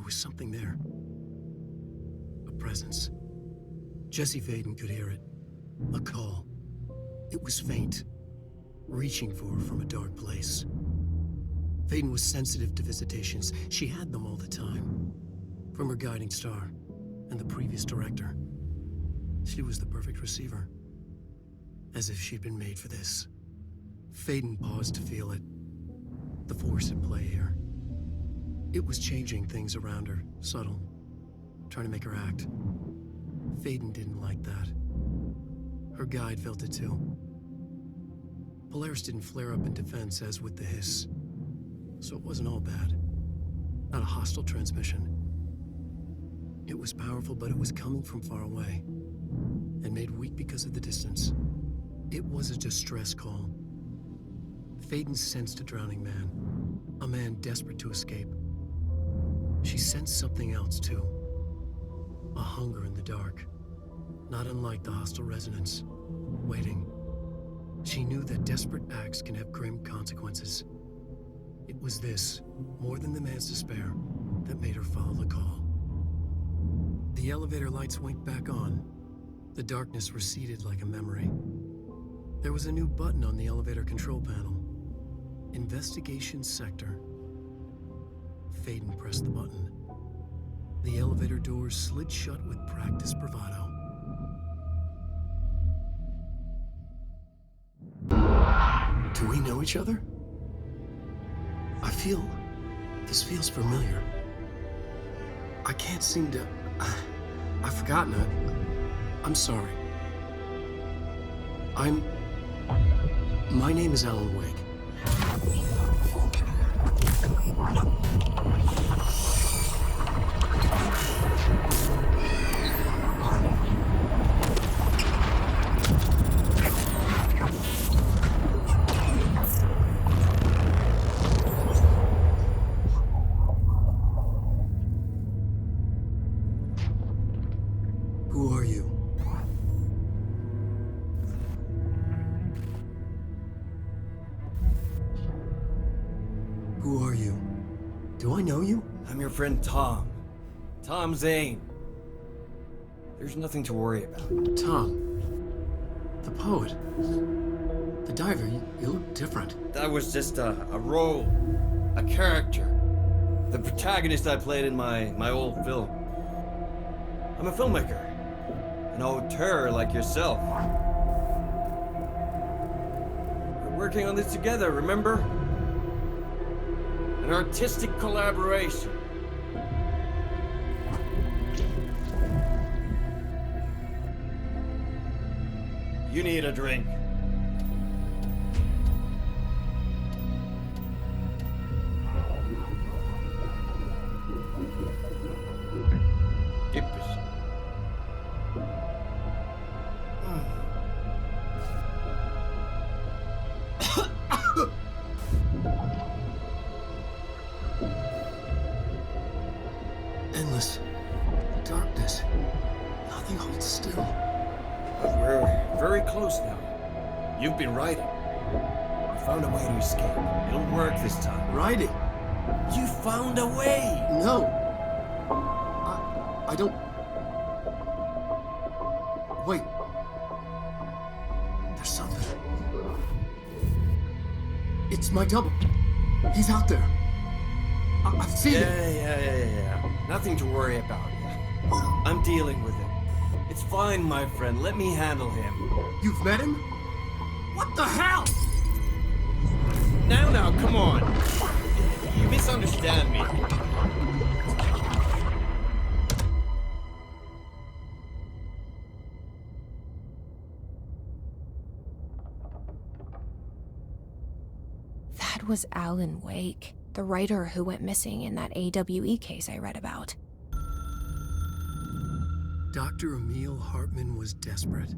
was something there. A presence. Jesse Faden could hear it. A call. It was faint, reaching for her from a dark place. Faden was sensitive to visitations. She had them all the time. From her guiding star and the previous director. She was the perfect receiver. As if she'd been made for this. Faden paused to feel it. The force at play here. It was changing things around her, subtle, trying to make her act. Faden didn't like that. Her guide felt it too. Polaris didn't flare up in defense as with the hiss. So it wasn't all bad. Not a hostile transmission. It was powerful, but it was coming from far away. And made weak because of the distance. It was a distress call. Faden sensed a drowning man. A man desperate to escape. She sensed something else, too. A hunger in the dark. Not unlike the hostile resonance. Waiting. She knew that desperate acts can have grim consequences. It was this, more than the man's despair, that made her follow the call. The elevator lights winked back on. The darkness receded like a memory. There was a new button on the elevator control panel. Investigation Sector. Faden pressed the button. The elevator doors slid shut with practiced bravado. Do we know each other? This feels familiar. I can't seem to... I've forgotten it. I'm sorry. My name is Alan Wake. Who are you? Who are you? Do I know you? I'm your friend Tom. Tom Zane. There's nothing to worry about. Tom. The poet. The diver. You look different. That was just a role. A character. The protagonist I played in my old film. I'm a filmmaker. An auteur like yourself. We're working on this together, remember? An artistic collaboration. You need a drink. Gipfel. Endless darkness. Nothing holds still. But we're very close now. You've been writing. You found a way to escape. It'll work this time. Riding? You found a way! No. I don't... Wait. There's something. It's my double. He's out there. I've seen him. Yeah. Nothing to worry about. I'm dealing with him. It's fine, my friend. Let me handle him. You've met him? What the hell? Now, come on. You misunderstand me. That was Alan Wake, the writer who went missing in that AWE case I read about. Dr. Emil Hartman was desperate.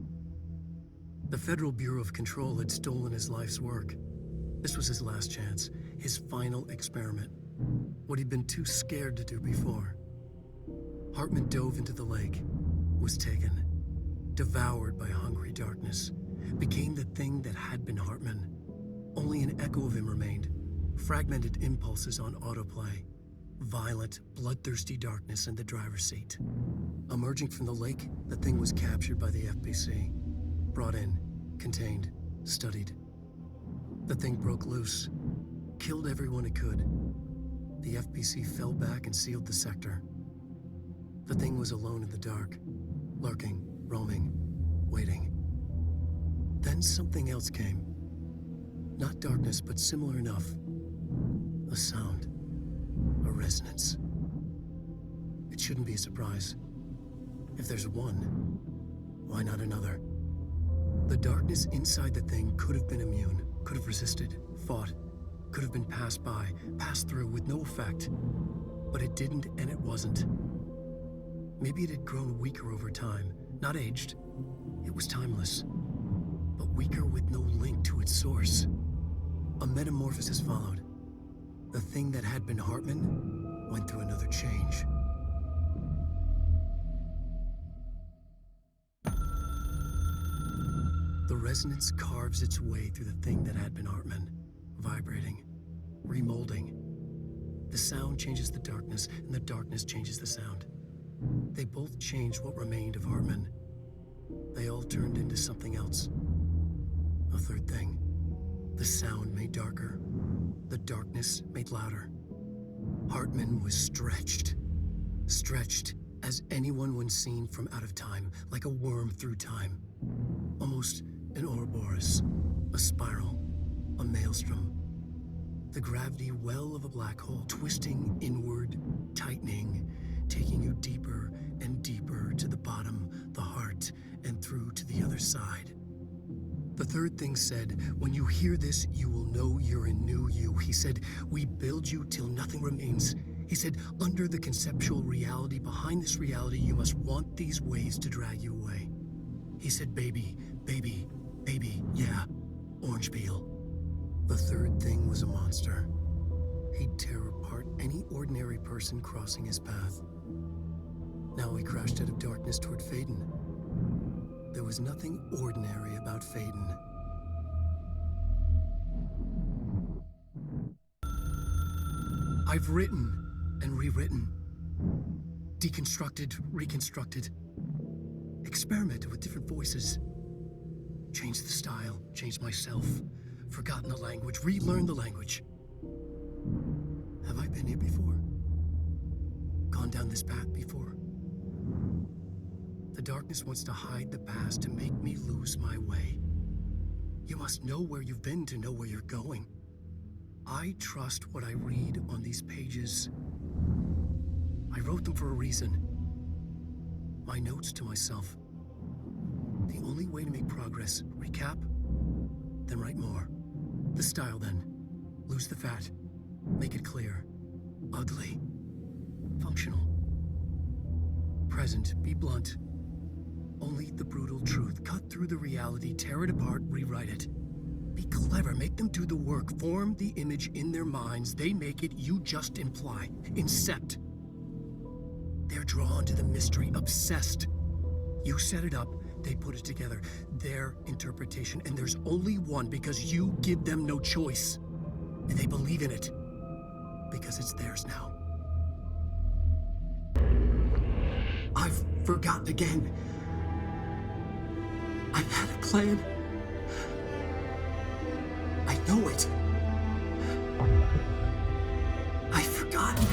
The Federal Bureau of Control had stolen his life's work. This was his last chance, his final experiment. What he'd been too scared to do before. Hartman dove into the lake, was taken, devoured by hungry darkness, became the thing that had been Hartman. Only an echo of him remained, fragmented impulses on autoplay. violent, bloodthirsty darkness in the driver's seat. Emerging from the lake, the thing was captured by the FBC. Brought in, contained, studied. The thing broke loose, killed everyone it could. The FBC fell back and sealed the sector. The thing was alone in the dark, lurking, roaming, waiting. Then something else came. Not darkness, but similar enough. A sound. A resonance. It shouldn't be a surprise. If there's one, why not another? The darkness inside the thing could have been immune, could have resisted, fought, could have been passed by, passed through with no effect. But it didn't, and it wasn't. Maybe it had grown weaker over time, not aged. It was timeless, but weaker with no link to its source. A metamorphosis followed. The thing that had been Hartman went through another change. The resonance carves its way through the thing that had been Hartman, vibrating, remolding. The sound changes the darkness, and the darkness changes the sound. They both changed what remained of Hartman. They all turned into something else. A third thing. The sound made darker. The darkness made louder. Hartman was stretched. Stretched as anyone when seen from out of time, like a worm through time. Almost an Ouroboros, a spiral, a maelstrom. The gravity well of a black hole, twisting inward, tightening, taking you deeper and deeper to the bottom, the heart, and through to the other side. The third thing said, when you hear this, you will know you're in new you. He said, we build you till nothing remains. He said, under the conceptual reality, behind this reality, you must want these waves to drag you away. He said, baby, baby, baby, yeah, orange peel. The third thing was a monster. He'd tear apart any ordinary person crossing his path. Now he crashed out of darkness toward Faden. There was nothing ordinary about Faden. I've written and rewritten, deconstructed, reconstructed, experimented with different voices, changed the style, changed myself, forgotten the language, relearned the language. Have I been here before? Gone down this path before? The darkness wants to hide the past to make me lose my way. You must know where you've been to know where you're going. I trust what I read on these pages. I wrote them for a reason. My notes to myself. The only way to make progress, recap, then write more. The style then. Lose the fat. Make it clear. Ugly. Functional. Present. Be blunt. Only the brutal truth. Cut through the reality, tear it apart, rewrite it. Be clever, make them do the work, form the image in their minds. They make it, you just imply. Incept. They're drawn to the mystery, obsessed. You set it up, they put it together. Their interpretation, and there's only one because you give them no choice. And they believe in it because it's theirs now. I've forgotten again. I had a plan. I know it. I've forgotten.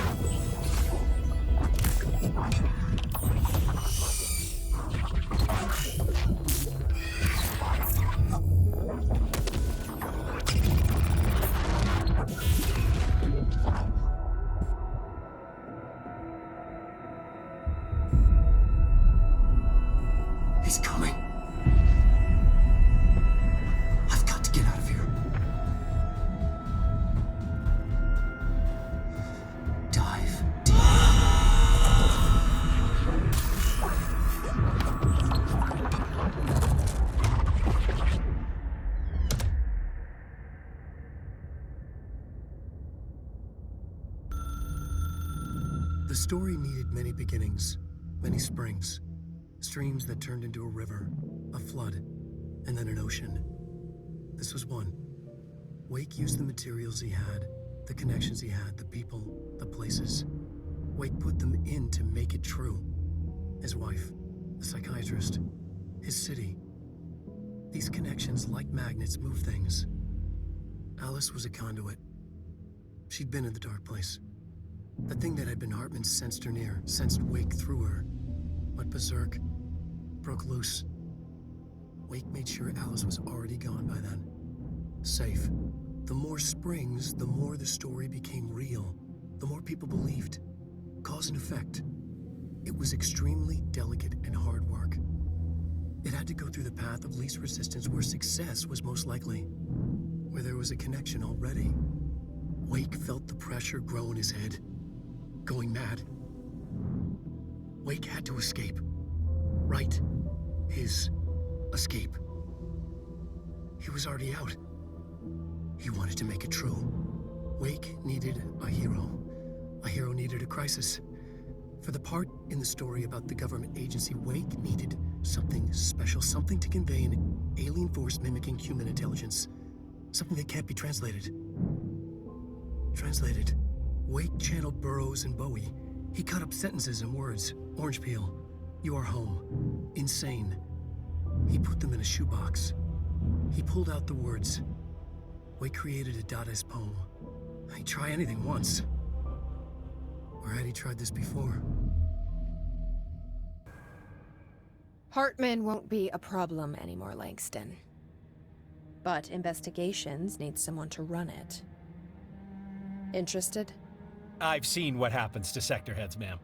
He's coming. I've got to get out of here. Dive deep. The story needed many beginnings, many springs. Streams that turned into a river, a flood, and then an ocean. This was one. Wake used the materials he had, the connections he had, the people, the places. Wake put them in to make it true. His wife, the psychiatrist, his city. These connections, like magnets, move things. Alice was a conduit. She'd been in the dark place. The thing that had been Hartman sensed her near, sensed Wake through her. Went berserk, broke loose. Wake made sure Alice was already gone by then. Safe. The more springs, the more the story became real. The more people believed. Cause and effect. It was extremely delicate and hard work. It had to go through the path of least resistance where success was most likely. Where there was a connection already. Wake felt the pressure grow in his head. Going mad. Wake had to escape. Right. His escape. He was already out. He wanted to make it true. Wake needed a hero. A hero needed a crisis. For the part in the story about the government agency, Wake needed something special, something to convey an alien force mimicking human intelligence. Something that can't be translated. Translated. Wake channeled Burroughs and Bowie. He cut up sentences and words. Orange peel. You are home. Insane. He put them in a shoebox. He pulled out the words. Wake created a Dadaist poem. He'd try anything once. Or had he tried this before? Hartman won't be a problem anymore, Langston. But investigations need someone to run it. Interested? I've seen what happens to sector heads, ma'am.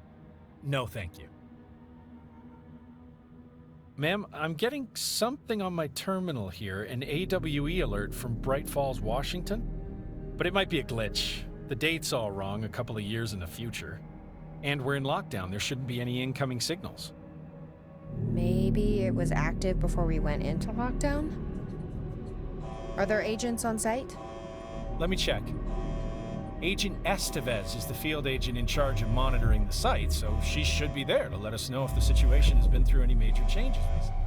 No, thank you. Ma'am, I'm getting something on my terminal here, an AWE alert from Bright Falls, Washington. But it might be a glitch. The date's all wrong, a couple of years in the future. And we're in lockdown, there shouldn't be any incoming signals. Maybe it was active before we went into lockdown? Are there agents on site? Let me check. Agent Estevez is the field agent in charge of monitoring the site, so she should be there to let us know if the situation has been through any major changes recently.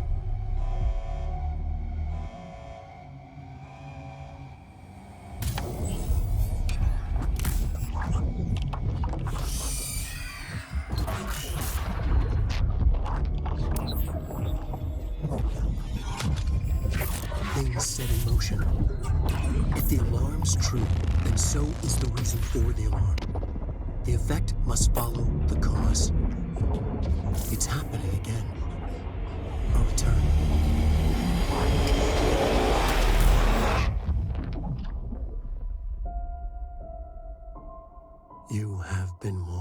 Things set in motion. If the alarm's true, then so is the reason for the alarm. The effect must follow the cause. It's happening again. A return. You have been warned.